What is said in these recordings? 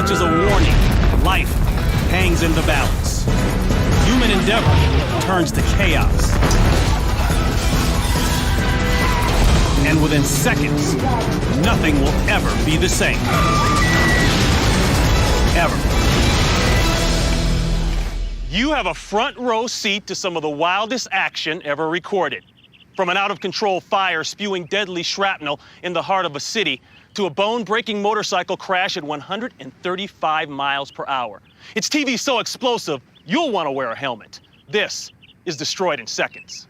much as a warning. Life hangs in the balance. Human endeavor turns to chaos. And within seconds, nothing will ever be the same. Ever. You have a front row seat to some of the wildest action ever recorded. From an out-of-control fire spewing deadly shrapnel in the heart of a city to a bone-breaking motorcycle crash at 135 miles per hour. It's TV so explosive, you'll want to wear a helmet. This is Destroyed in Seconds.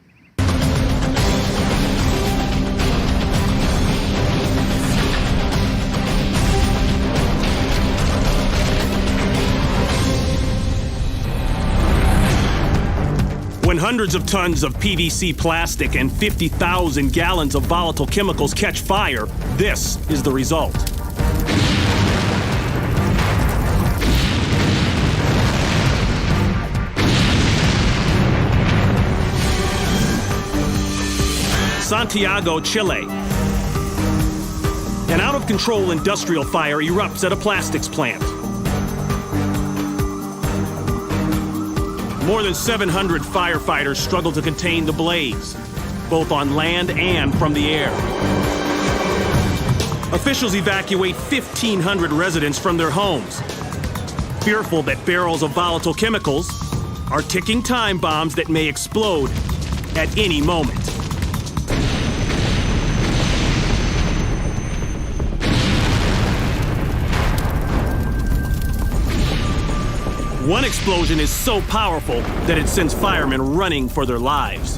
When hundreds of tons of PVC plastic and 50,000 gallons of volatile chemicals catch fire, this is the result. Santiago, Chile. An out-of-control industrial fire erupts at a plastics plant. More than 700 firefighters struggle to contain the blaze, both on land and from the air. Officials evacuate 1,500 residents from their homes, fearful that barrels of volatile chemicals are ticking time bombs that may explode at any moment. One explosion is so powerful that it sends firemen running for their lives.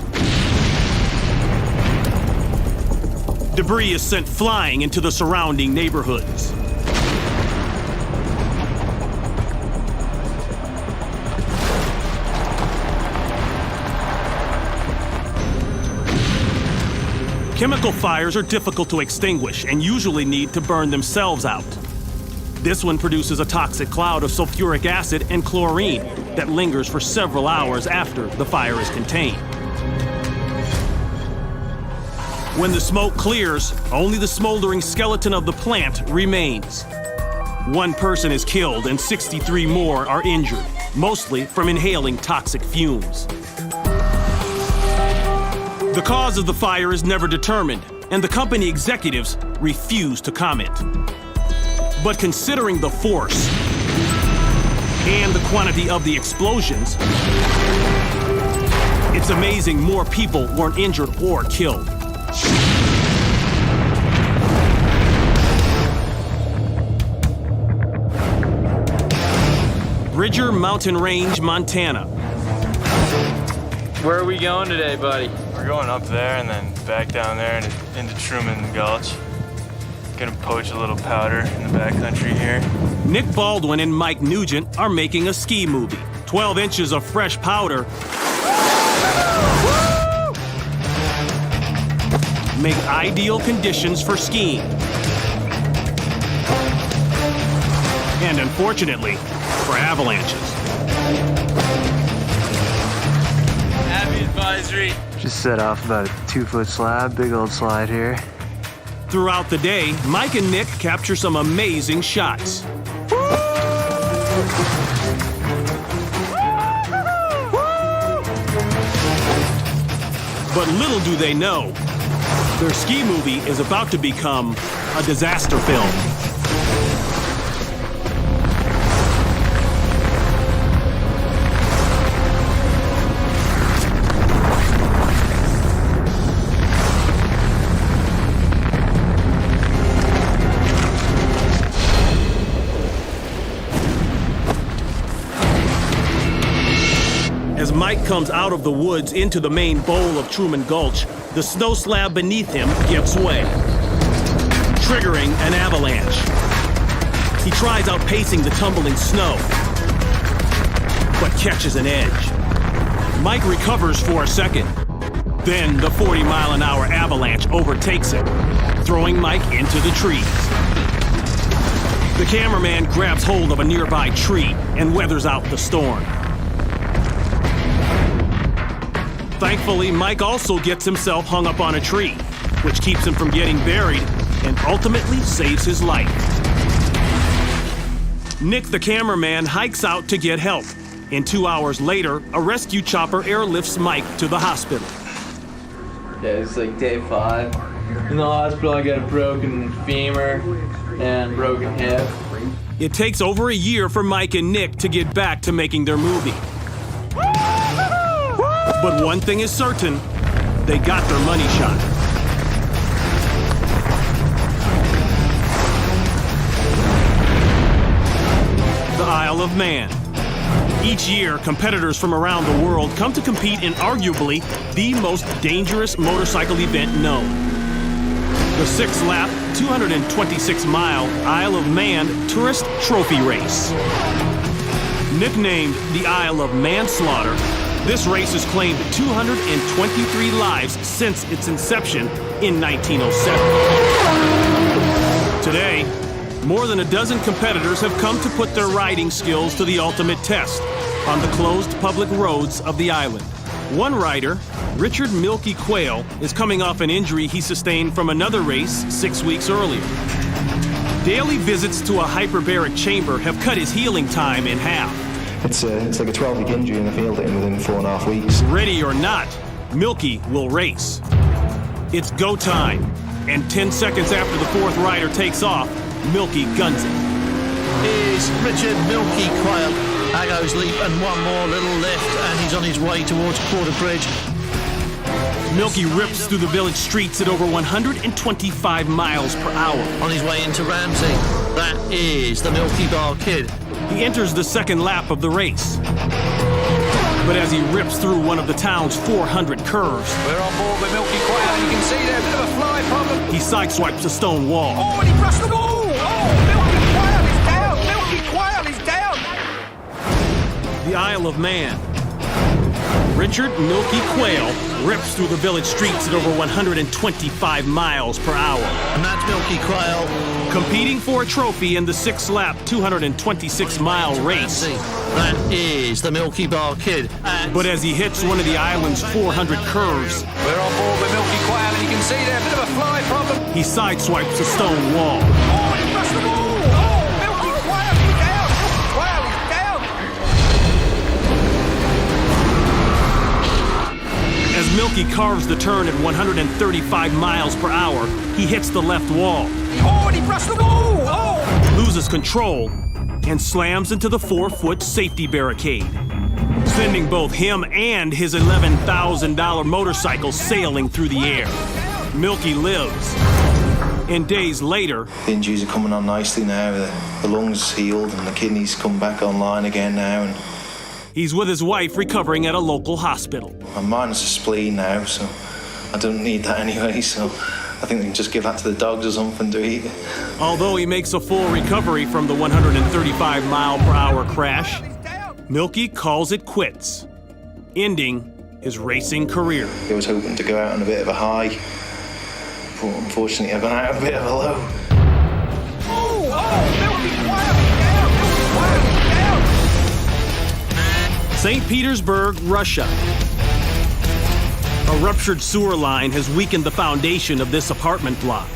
Debris is sent flying into the surrounding neighborhoods. Chemical fires are difficult to extinguish and usually need to burn themselves out. This one produces a toxic cloud of sulfuric acid and chlorine that lingers for several hours after the fire is contained. When the smoke clears, only the smoldering skeleton of the plant remains. One person is killed and 63 more are injured, mostly from inhaling toxic fumes. The cause of the fire is never determined, and the company executives refuse to comment. But considering the force and the quantity of the explosions, it's amazing more people weren't injured or killed. Bridger Mountain Range, Montana. Where are we going today, buddy? We're going up there and then back down there into Truman Gulch. Gonna poach a little powder in the backcountry here. Nick Baldwin and Mike Nugent are making a ski movie. 12 inches of fresh powder make ideal conditions for skiing. And unfortunately, for avalanches. Heavy advisory. Just set off about a 2-foot slab, big old slide here. Throughout the day, Mike and Nick capture some amazing shots. But little do they know, their ski movie is about to become a disaster film. As Mike comes out of the woods into the main bowl of Truman Gulch, the snow slab beneath him gives way, triggering an avalanche. He tries outpacing the tumbling snow, but catches an edge. Mike recovers for a second. Then the 40-mile-an-hour avalanche overtakes him, throwing Mike into the trees. The cameraman grabs hold of a nearby tree and weathers out the storm. Thankfully, Mike also gets himself hung up on a tree, which keeps him from getting buried and ultimately saves his life. Nick, the cameraman, hikes out to get help. And 2 hours later, a rescue chopper airlifts Mike to the hospital. Yeah, it's like day 5. In the hospital, I got a broken femur and broken hip. It takes over a year for Mike and Nick to get back to making their movie. But one thing is certain, they got their money shot. The Isle of Man. Each year, competitors from around the world come to compete in arguably the most dangerous motorcycle event known. The 6-lap, 226-mile Isle of Man Tourist Trophy Race. Nicknamed the Isle of Manslaughter, this race has claimed 223 lives since its inception in 1907. Today, more than a dozen competitors have come to put their riding skills to the ultimate test on the closed public roads of the island. One rider, Richard Milky Quayle, is coming off an injury he sustained from another race 6 weeks earlier. Daily visits to a hyperbaric chamber have cut his healing time in half. It's like a 12-week injury and I healed it within 4.5 weeks. Ready or not, Milky will race. It's go time, and 10 seconds after the fourth rider takes off, Milky guns it. Here's Richard Milky Quayle. Aggo's leap and one more little lift, and he's on his way towards Quarter Bridge. Milky rips through the village streets at over 125 miles per hour. On his way into Ramsey. That is the Milky Bar Kid. He enters the second lap of the race. But as he rips through one of the town's 400 curves, we're on board with Milky Quayle. You can see there's a bit of a fly problem. He sideswipes a stone wall. Oh, and he brushed the wall! Oh, Milky Quayle is down! Milky Quayle is down! The Isle of Man. Richard Milky Quayle rips through the village streets at over 125 miles per hour. And that's Milky Quayle. Competing for a trophy in the 6-lap, 226-mile race. That is the Milky Bar Kid. But as he hits one of the island's 400 curves, we're on board with Milky Quayle, and you can see there's a bit of a fly problem. He sideswipes a stone wall. Oh, and he brushed the wall! Oh, Milky Quayle is down! Milky Quayle is down! As Milky carves the turn at 135 miles per hour, he hits the left wall. Oh, and he brushed the wall! Oh! Loses control and slams into the 4-foot safety barricade, sending both him and his $11,000 motorcycle sailing through the air. Milky lives. And days later, the injuries are coming on nicely now. The lungs healed and the kidneys come back online again now. And he's with his wife recovering at a local hospital. I'm minus a spleen now, so I don't need that anyway, so I think we can just give that to the dogs or something to eat. Although he makes a full recovery from the 135-mile-per-hour crash, Milky calls it quits, ending his racing career. I was hoping to go out on a bit of a high, but unfortunately I've gone out on a bit of a low. Oh, Milky Quayle is down! Milky Quayle is down! St. Petersburg, Russia. A ruptured sewer line has weakened the foundation of this apartment block.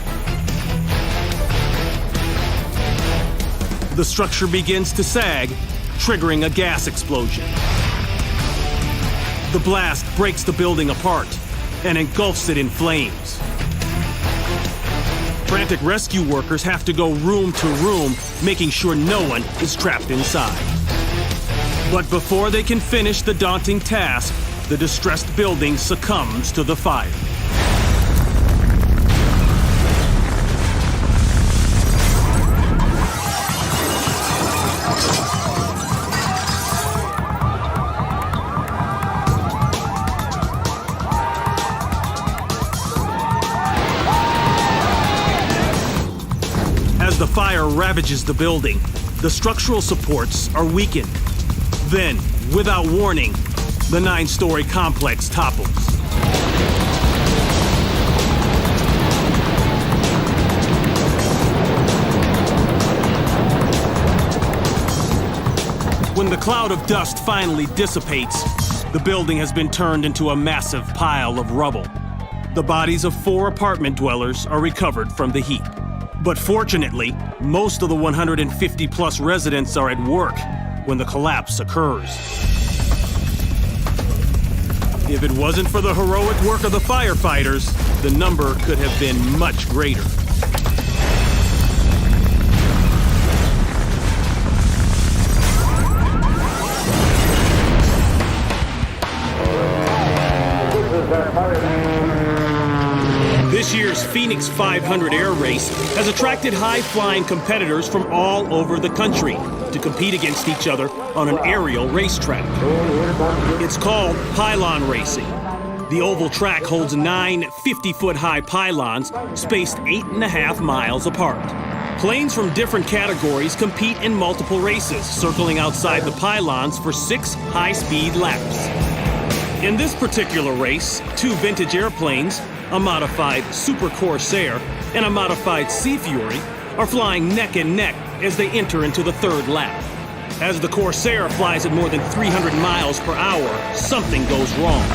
The structure begins to sag, triggering a gas explosion. The blast breaks the building apart and engulfs it in flames. Frantic rescue workers have to go room to room, making sure no one is trapped inside. But before they can finish the daunting task, the distressed building succumbs to the fire. As the fire ravages the building, the structural supports are weakened. Then, without warning, the 9-story complex topples. When the cloud of dust finally dissipates, the building has been turned into a massive pile of rubble. The bodies of 4 apartment dwellers are recovered from the heap. But fortunately, most of the 150 plus residents are at work when the collapse occurs. If it wasn't for the heroic work of the firefighters, the number could have been much greater. This year's Phoenix 500 Air Race has attracted high-flying competitors from all over the country to compete against each other on an aerial racetrack. It's called pylon racing. The oval track holds 9 50-foot-high pylons spaced 8.5 miles apart. Planes from different categories compete in multiple races, circling outside the pylons for 6 high-speed laps. In this particular race, 2 vintage airplanes, a modified Super Corsair and a modified Sea Fury, are flying neck and neck as they enter into the 3rd lap. As the Corsair flies at more than 300 miles per hour, something goes wrong.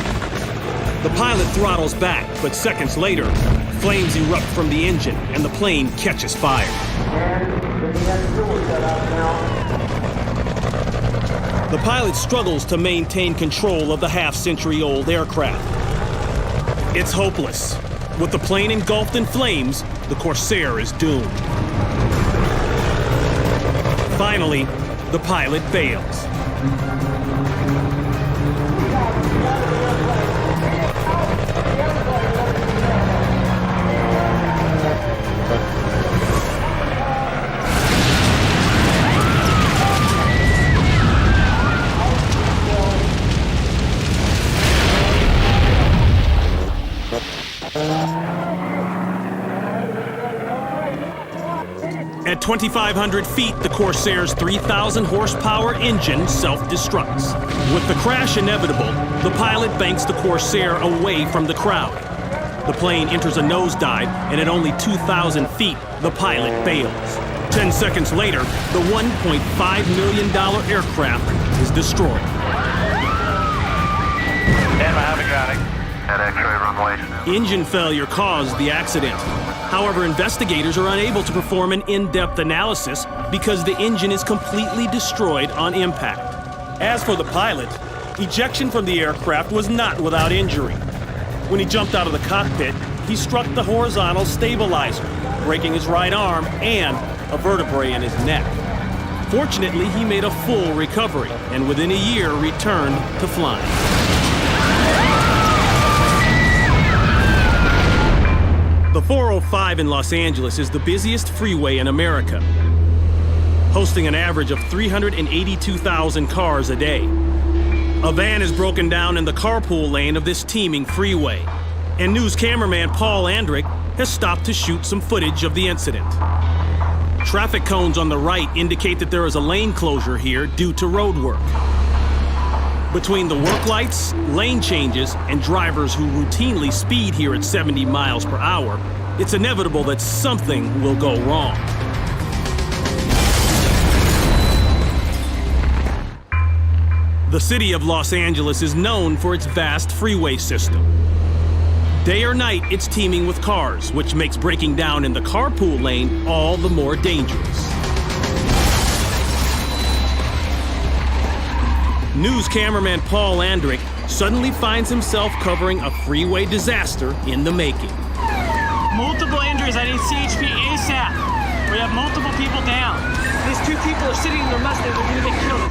The pilot throttles back, but seconds later, flames erupt from the engine and the plane catches fire. The pilot struggles to maintain control of the half-century-old aircraft. It's hopeless. With the plane engulfed in flames, the Corsair is doomed. Finally, the pilot fails. At 2,500 feet, the Corsair's 3,000 horsepower engine self-destructs. With the crash inevitable, the pilot banks the Corsair away from the crowd. The plane enters a nosedive, and at only 2,000 feet, the pilot bails. 10 seconds later, the $1.5 million aircraft is destroyed. At X-ray runway. Engine failure caused the accident. However, investigators are unable to perform an in-depth analysis because the engine is completely destroyed on impact. As for the pilot, ejection from the aircraft was not without injury. When he jumped out of the cockpit, he struck the horizontal stabilizer, breaking his right arm and a vertebrae in his neck. Fortunately, he made a full recovery and within a year returned to flying. The 405 in Los Angeles is the busiest freeway in America, hosting an average of 382,000 cars a day. A van is broken down in the carpool lane of this teeming freeway, and news cameraman Paul Andrick has stopped to shoot some footage of the incident. Traffic cones on the right indicate that there is a lane closure here due to road work. Between the work lights, lane changes, and drivers who routinely speed here at 70 miles per hour, it's inevitable that something will go wrong. The city of Los Angeles is known for its vast freeway system. Day or night, it's teeming with cars, which makes breaking down in the carpool lane all the more dangerous. News cameraman Paul Andrick suddenly finds himself covering a freeway disaster in the making. Multiple injuries. I need CHP ASAP. We have multiple people down. These 2 people are sitting in their Mustang. They're going to get killed.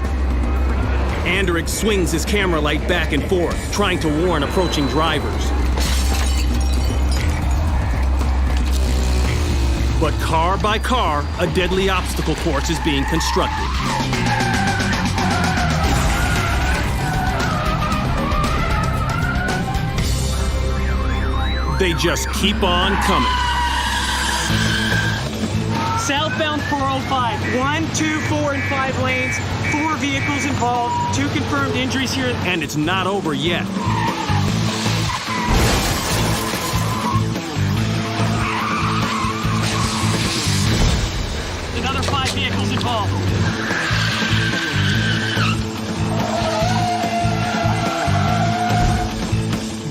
Andrick swings his camera light back and forth, trying to warn approaching drivers. But car by car, a deadly obstacle course is being constructed. They just keep on coming. Southbound 405. 1, 2, 4, and 5 lanes. 4 vehicles involved. 2 confirmed injuries here. And it's not over yet. Another 5 vehicles involved.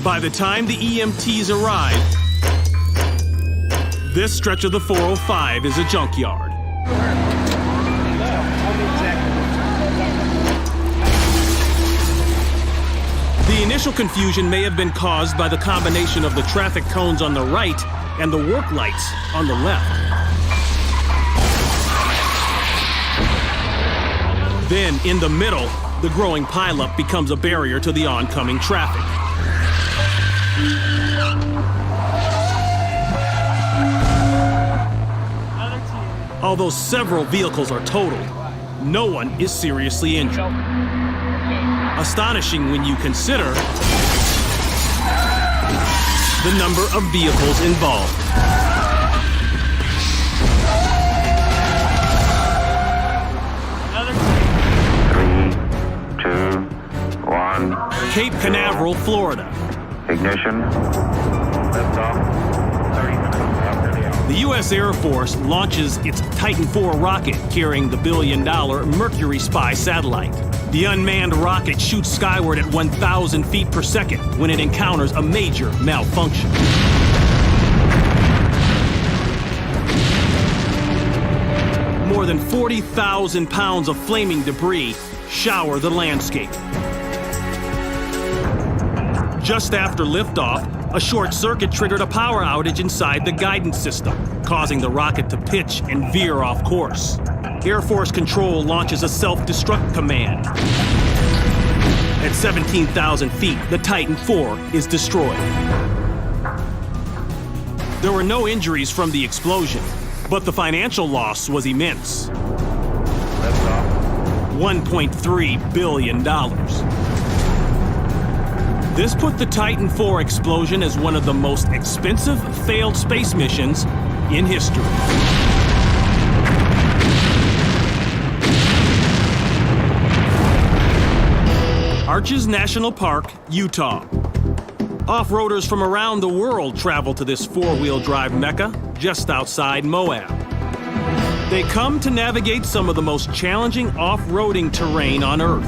By the time the EMTs arrive, This stretch of the 405 is a junkyard. The initial confusion may have been caused by the combination of the traffic cones on the right and the work lights on the left. Then, in the middle, the growing pileup becomes a barrier to the oncoming traffic. Although several vehicles are totaled, no one is seriously injured. Astonishing when you consider the number of vehicles involved. Cape Canaveral, Florida. Ignition. Lift off. 30 minutes after the hour. The U.S. Air Force launches its Titan IV rocket carrying the billion-dollar Mercury spy satellite. The unmanned rocket shoots skyward at 1,000 feet per second when it encounters a major malfunction. More than 40,000 pounds of flaming debris shower the landscape. Just after liftoff, a short circuit triggered a power outage inside the guidance system, causing the rocket to pitch and veer off course. Air Force Control launches a self-destruct command. At 17,000 feet, the Titan IV is destroyed. There were no injuries from the explosion, but the financial loss was immense. $1.3 billion. This put the Titan IV explosion as one of the most expensive failed space missions in history. Arches National Park, Utah. Off-roaders from around the world travel to this four-wheel drive mecca just outside Moab. They come to navigate some of the most challenging off-roading terrain on Earth.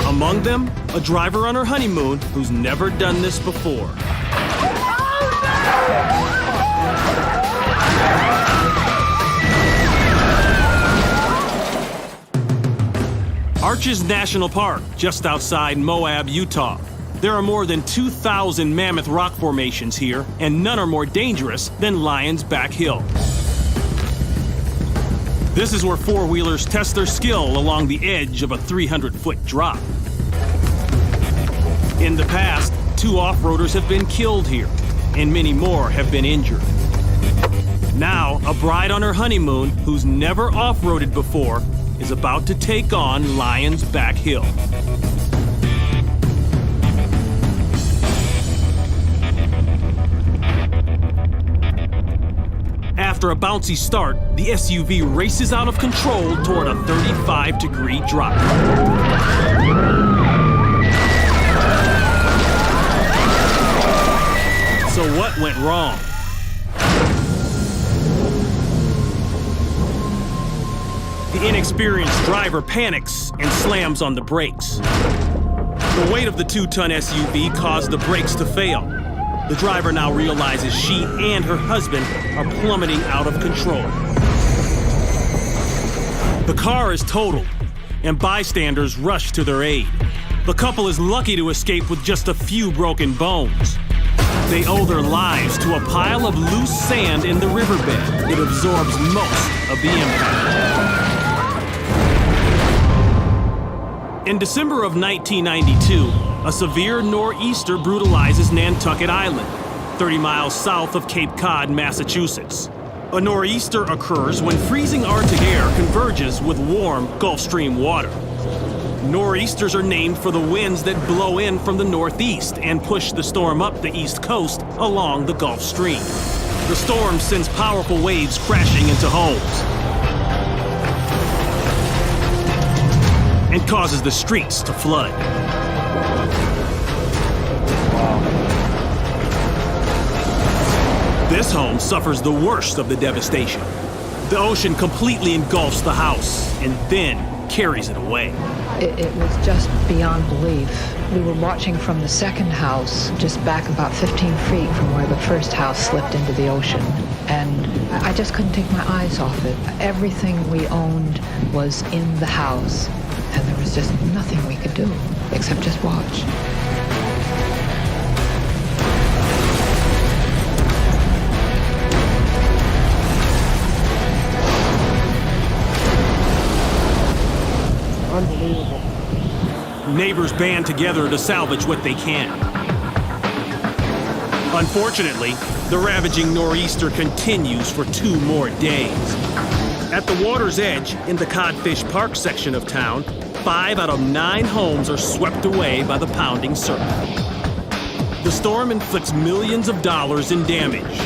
Among them, a driver on her honeymoon who's never done this before. Arches National Park, just outside Moab, Utah. There are more than 2,000 mammoth rock formations here, and none are more dangerous than Lion's Back Hill. This is where four-wheelers test their skill along the edge of a 300-foot drop. In the past, 2 off-roaders have been killed here, and many more have been injured. Now, a bride on her honeymoon who's never off-roaded before is about to take on Lion's Back Hill. After a bouncy start, the SUV races out of control toward a 35-degree drop. So what went wrong? The inexperienced driver panics and slams on the brakes. The weight of the 2-ton SUV caused the brakes to fail. The driver now realizes she and her husband are plummeting out of control. The car is totaled, and bystanders rush to their aid. The couple is lucky to escape with just a few broken bones. They owe their lives to a pile of loose sand in the riverbed. It absorbs most of the impact. In December of 1992, a severe nor'easter brutalizes Nantucket Island, 30 miles south of Cape Cod, Massachusetts. A nor'easter occurs when freezing Arctic air converges with warm Gulf Stream water. Nor'easters are named for the winds that blow in from the northeast and push the storm up the east coast along the Gulf Stream. The storm sends powerful waves crashing into homes and causes the streets to flood. This home suffers the worst of the devastation. The ocean completely engulfs the house and then carries it away. It was just beyond belief. We were watching from the second house, just back about 15 feet from where the first house slipped into the ocean. And I just couldn't take my eyes off it. Everything we owned was in the house. And there was just nothing we could do except just watch. Unbelievable. Neighbors band together to salvage what they can. Unfortunately, the ravaging nor'easter continues for 2 more days. At the water's edge, in the Codfish Park section of town, 5 out of 9 homes are swept away by the pounding surf. The storm inflicts millions of dollars in damage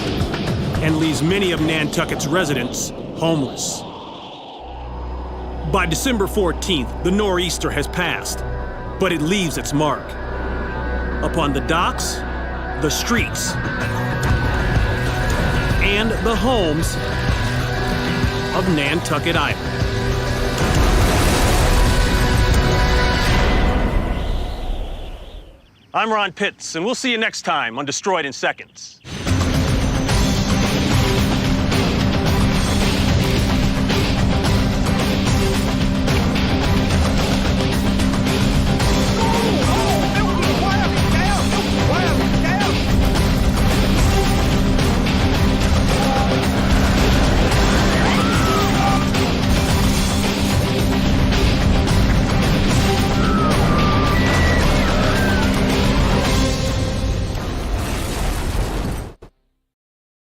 and leaves many of Nantucket's residents homeless. By December 14th, the nor'easter has passed, but it leaves its mark upon the docks, the streets, and the homes of Nantucket Island. I'm Ron Pitts, and we'll see you next time on Destroyed in Seconds.